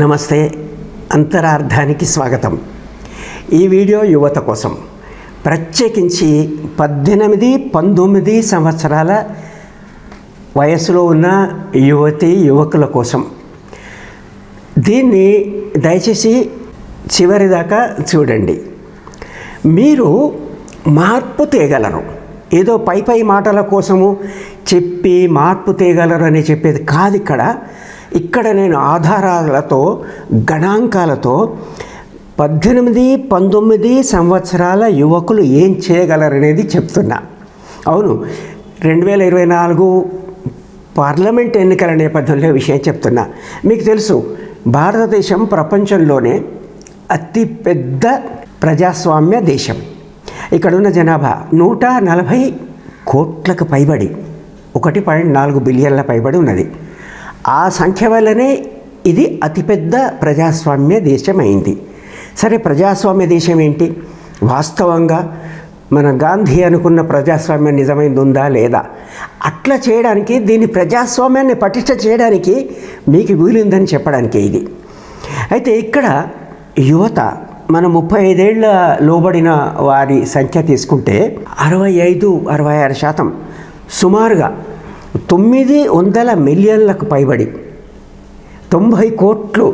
నమస్తే, అంతరార్థానికి స్వాగతం. ఈ వీడియో యువత కోసం, ప్రత్యేకించి 18-19 సంవత్సరాల వయసులో ఉన్న యువకుల కోసం. దీన్ని దయచేసి చివరి దాకా చూడండి. మీరు మార్పు తేగలరు. ఏదో పై మాటల కోసము చెప్పి మార్పు తేగలరు అని చెప్పేది కాదు. ఇక్కడ నేను ఆధారాలతో, గణాంకాలతో 18-19 సంవత్సరాల యువకులు ఏం చేయగలరనేది చెప్తున్నా. అవును, 2024 పార్లమెంట్ ఎన్నికల నేపథ్యంలో విషయం చెప్తున్నా. మీకు తెలుసు, భారతదేశం ప్రపంచంలోనే అతిపెద్ద ప్రజాస్వామ్య దేశం. ఇక్కడున్న జనాభా 140 కోట్లకు పైబడి, 1.4 బిలియన్ల పైబడి ఉన్నది. ఆ సంఖ్య వల్లనే ఇది అతిపెద్ద ప్రజాస్వామ్య దేశం అయింది. సరే, ప్రజాస్వామ్య దేశం ఏంటి? వాస్తవంగా మన గాంధీ అనుకున్న ప్రజాస్వామ్యం నిజమైంది ఉందా లేదా? అట్లా చేయడానికి, దీన్ని ప్రజాస్వామ్యాన్ని పటిష్ట చేయడానికి మీకు వీలుందని చెప్పడానికి ఇది. అయితే ఇక్కడ యువత, మన 35 ఏళ్ల లోబడిన వారి సంఖ్య తీసుకుంటే 65-66%, సుమారుగా 900 మిలియన్లకు పైబడి, 90 కోట్లు,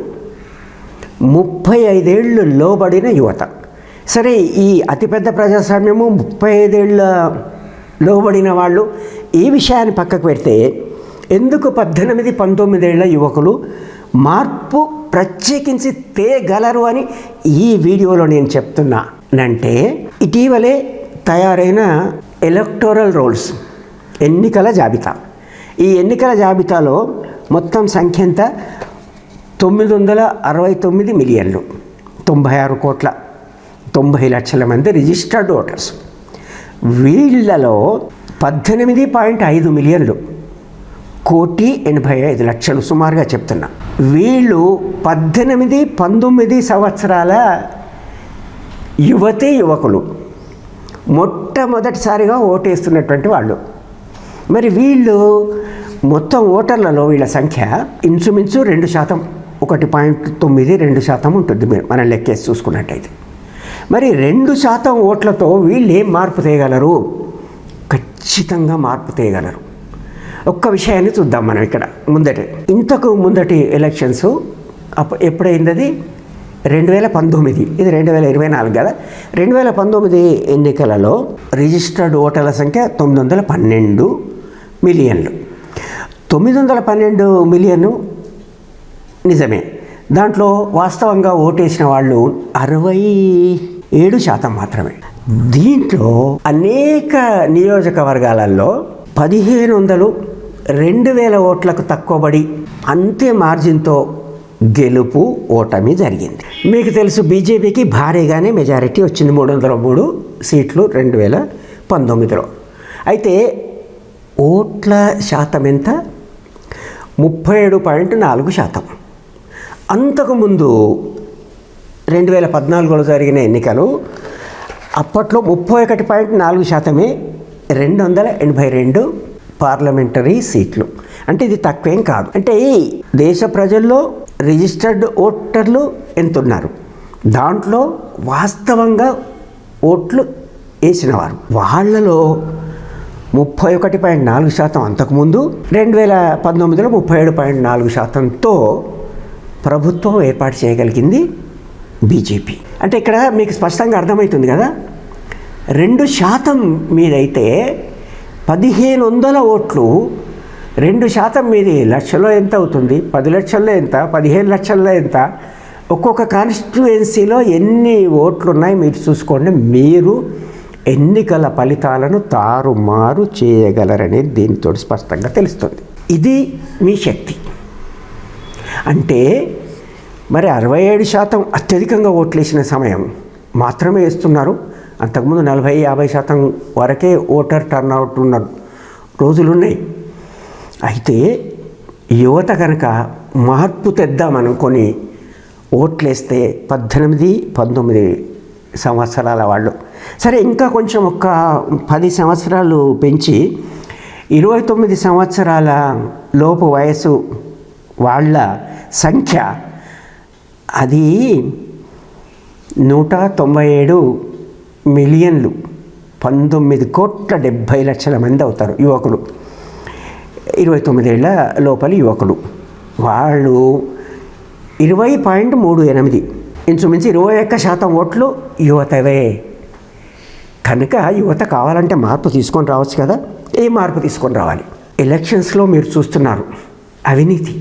35 ఏళ్ళు లోబడిన యువత. సరే, ఈ అతిపెద్ద ప్రజాస్వామ్యము, 35 ఏళ్ళ లోబడిన వాళ్ళు, ఈ విషయాన్ని పక్కకు పెడితే ఎందుకు 18-19 ఏళ్ల యువకులు మార్పు ప్రత్యేకించి తేగలరు అని ఈ వీడియోలో నేను చెప్తున్నానంటే, ఇటీవలే తయారైన ఎలక్టోరల్ రోల్స్, ఎన్నికల జాబితా. ఈ ఎన్నికల జాబితాలో మొత్తం సంఖ్య ఎంత? 969 మిలియన్లు, 96 కోట్ల 90 లక్షల మంది రిజిస్టర్డ్ ఓటర్స్. వీళ్ళలో 18.5 మిలియన్లు, 1,85,00,000 సుమారుగా చెప్తున్నా. వీళ్ళు 18-19 సంవత్సరాల యువకులు, మొట్టమొదటిసారిగా ఓటేస్తున్నటువంటి వాళ్ళు. మరి వీళ్ళు మొత్తం ఓటర్లలో వీళ్ళ సంఖ్య ఇంచుమించు 2%, 1.92% ఉంటుంది మనం లెక్కేసి చూసుకున్నట్టయితే. మరి 2% ఓట్లతో వీళ్ళు ఏం మార్పు తేయగలరు? ఖచ్చితంగా మార్పు తేయగలరు. ఒక్క విషయాన్ని చూద్దాం మనం ఇక్కడ. ఇంతకు ముందటి ఎలక్షన్స్ ఎప్పుడైంది? అది 2019. ఇది 2024 కదా. 2019 ఎన్నికలలో రిజిస్టర్డ్ ఓటర్ల సంఖ్య 912 మిలియన్లు. 912 మిలియన్ నిజమే. దాంట్లో వాస్తవంగా ఓటేసిన వాళ్ళు 67% మాత్రమే. దీంట్లో అనేక నియోజకవర్గాలలో 1,500-2,000 ఓట్లకు తక్కువబడి అంతే మార్జిన్తో గెలుపు ఓటమి జరిగింది. మీకు తెలుసు, బీజేపీకి భారీగానే మెజారిటీ వచ్చింది, 303 సీట్లు 2019లో. అయితే ఓట్ల శాతం ఎంత? 37.4%. అంతకుముందు 2014లో జరిగిన ఎన్నికలు, అప్పట్లో 31.4%, 282 పార్లమెంటరీ సీట్లు. అంటే ఇది తక్కువేం కాదు. అంటే ఈ దేశ ప్రజల్లో రిజిస్టర్డ్ ఓటర్లు ఎంతున్నారు, దాంట్లో వాస్తవంగా ఓట్లు వేసినవారు వాళ్ళలో 31.4%. అంతకుముందు 2019లో 37.4%తో ప్రభుత్వం ఏర్పాటు చేయగలిగింది బీజేపీ. అంటే ఇక్కడ మీకు స్పష్టంగా అర్థమవుతుంది కదా. 2% మీదైతే 1,500 ఓట్లు, 2% మీది లక్షలో ఎంత అవుతుంది? 10 లక్షల్లో ఎంత? 15 లక్షల్లో ఎంత? ఒక్కొక్క కాన్స్టిట్యుయెన్సీలో ఎన్ని ఓట్లు ఉన్నాయి మీరు చూసుకోండి. మీరు ఎన్నికల ఫలితాలను తారుమారు చేయగలరనేది దీనితో స్పష్టంగా తెలుస్తుంది. ఇది మీ శక్తి. అంటే మరి 67% అత్యధికంగా ఓట్లేసిన సమయం మాత్రమే వేస్తున్నారు. అంతకుముందు 40-50% వరకే ఓటర్ టర్న్అవుట్ ఉన్న రోజులున్నాయి. అయితే యువత కనుక మార్పు తెద్దామనుకొని ఓట్లేస్తే 18-19 సంవత్సరాల వాళ్ళు, సరే ఇంకా కొంచెం ఒక 10 సంవత్సరాలు పెంచి 29 సంవత్సరాల లోపు వయసు వాళ్ళ సంఖ్య అది 197 మిలియన్లు, 19,70,00,000 మంది అవుతారు యువకులు, 29 ఏళ్ల లోపలి యువకులు. వాళ్ళు 20.38, ఇంచుమించు 21% ఓట్లు యువతవే. కనుక యువత కావాలంటే మార్పు తీసుకొని రావచ్చు కదా. ఏ మార్పు తీసుకొని రావాలి? ఎలక్షన్స్లో మీరు చూస్తున్నారు అవినీతి,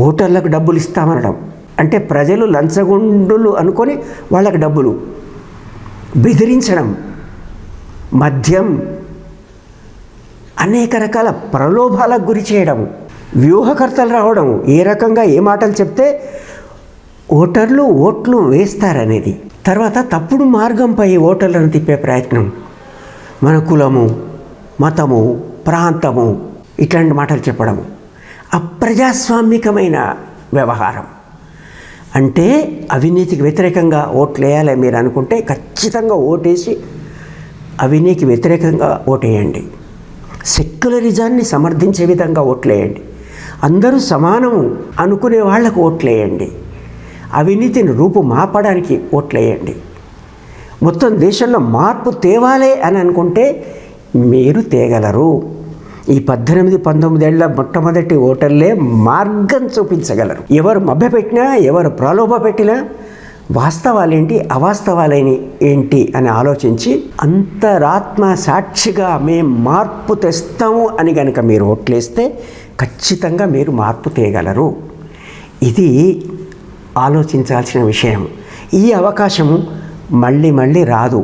ఓటర్లకు డబ్బులు ఇస్తామనడం, అంటే ప్రజలు లంచగొండులు అనుకొని వాళ్ళకి డబ్బులు బెదిరించడం, మద్యం, అనేక రకాల ప్రలోభాలకు గురి చేయడం, వ్యూహకర్తలు రావడం, ఏ రకంగా ఏ మాటలు చెప్తే ఓటర్లు ఓట్లు వేస్తారనేది. తర్వాత తప్పుడు మార్గంపై ఓటర్లను తిప్పే ప్రయత్నం, మన కులము, మతము, ప్రాంతము ఇట్లాంటి మాటలు చెప్పడం, అప్రజాస్వామికమైన వ్యవహారం. అంటే అవినీతికి వ్యతిరేకంగా ఓట్లు వేయాలి మీరు అనుకుంటే ఖచ్చితంగా ఓటేసి అవినీతికి వ్యతిరేకంగా ఓటేయండి. సెక్యులరిజాన్ని సమర్థించే విధంగా ఓట్లేయండి. అందరూ సమానము అనుకునే వాళ్లకు ఓట్లేయండి. అవినీతిని రూపుమాపడానికి ఓట్లేయండి. మొత్తం దేశంలో మార్పు తేవాలే అని అనుకుంటే మీరు తేగలరు. ఈ 18-19 ఏళ్ల మొట్టమొదటి ఓటర్లే మార్గం చూపించగలరు. ఎవరు మభ్యపెట్టినా, ఎవరు ప్రలోభ పెట్టినా వాస్తవాలేంటి, అవాస్తవాలేని ఏంటి అని ఆలోచించి అంతరాత్మ సాక్షిగా మేము మార్పు తెస్తాము అని కనుక మీరు ఓట్లేస్తే ఖచ్చితంగా మీరు మార్పు తేగలరు. ఇది ఆలోచించాల్సిన విషయం. ఈ అవకాశం మళ్ళీ మళ్ళీ రాదు.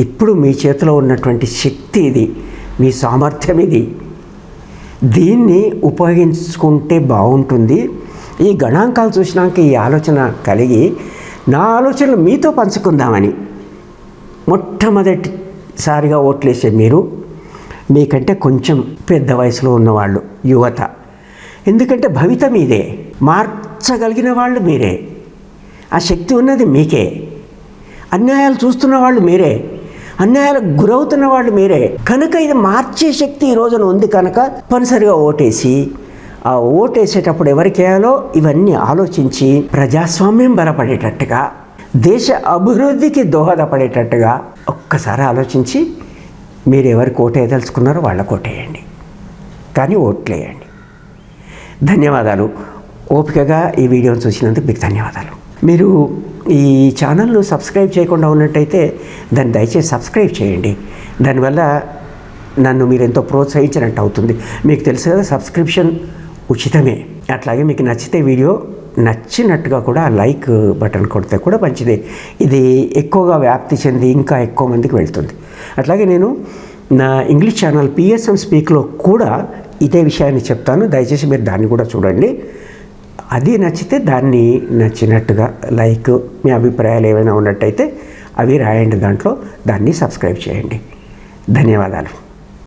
ఇప్పుడు మీ చేతిలో ఉన్నటువంటి శక్తి ఇది, మీ సామర్థ్యం ఇది. దీన్ని ఉపయోగించుకుంటే బాగుంటుంది. ఈ గణాంకాలు చూసినాక ఈ ఆలోచన కలిగి నా ఆలోచనలు మీతో పంచుకుందామని మొట్టమొదటిసారిగా ఓట్లేసే మీరు, మీకంటే కొంచెం పెద్ద వయసులో ఉన్నవాళ్ళు, యువత. ఎందుకంటే భవిత మీదే, మార్చగలిగిన వాళ్ళు మీరే, ఆ శక్తి ఉన్నది మీకే. అన్యాయాలు చూస్తున్న వాళ్ళు మీరే, అన్యాయాలకు గురవుతున్న వాళ్ళు మీరే. కనుక ఇది మార్చే శక్తి ఈ రోజున ఉంది. కనుక తప్పనిసరిగా ఓటేసి, ఆ ఓటేసేటప్పుడు ఎవరికి వేయాలో ఇవన్నీ ఆలోచించి ప్రజాస్వామ్యం బలపడేటట్టుగా, దేశ అభివృద్ధికి దోహదపడేటట్టుగా ఒక్కసారి ఆలోచించి మీరు ఎవరికి ఓటేయదలుచుకున్నారో వాళ్ళకు ఓటేయండి, కానీ ఓట్లేయండి. ధన్యవాదాలు. ఓపికగా ఈ వీడియోని చూసినందుకు మీకు ధన్యవాదాలు. మీరు ఈ ఛానల్ను సబ్స్క్రైబ్ చేయకుండా ఉన్నట్టయితే దాన్ని దయచేసి సబ్స్క్రైబ్ చేయండి. దానివల్ల నన్ను మీరు ఎంతో ప్రోత్సహించినట్టు అవుతుంది. మీకు తెలుసు కదా, సబ్స్క్రిప్షన్ ఉచితమే. అట్లాగే మీకు నచ్చితే వీడియో నచ్చినట్టుగా కూడా లైక్ బటన్ కొడితే కూడా మంచిదే. ఇది ఎక్కువగా వ్యాప్తి చెంది ఇంకా ఎక్కువ మందికి వెళ్తుంది. అట్లాగే నేను నా ఇంగ్లీష్ ఛానల్ PSM స్పీక్లో కూడా ఇదే విషయాన్ని చెప్తాను. దయచేసి మీరు దాన్ని కూడా చూడండి. అది నచ్చితే దాన్ని నచ్చినట్టుగా లైక్, మీ అభిప్రాయాలు ఏమైనా ఉన్నట్టయితే అవి రాయండి. దాంట్లో దాన్ని సబ్స్క్రైబ్ చేయండి. ధన్యవాదాలు.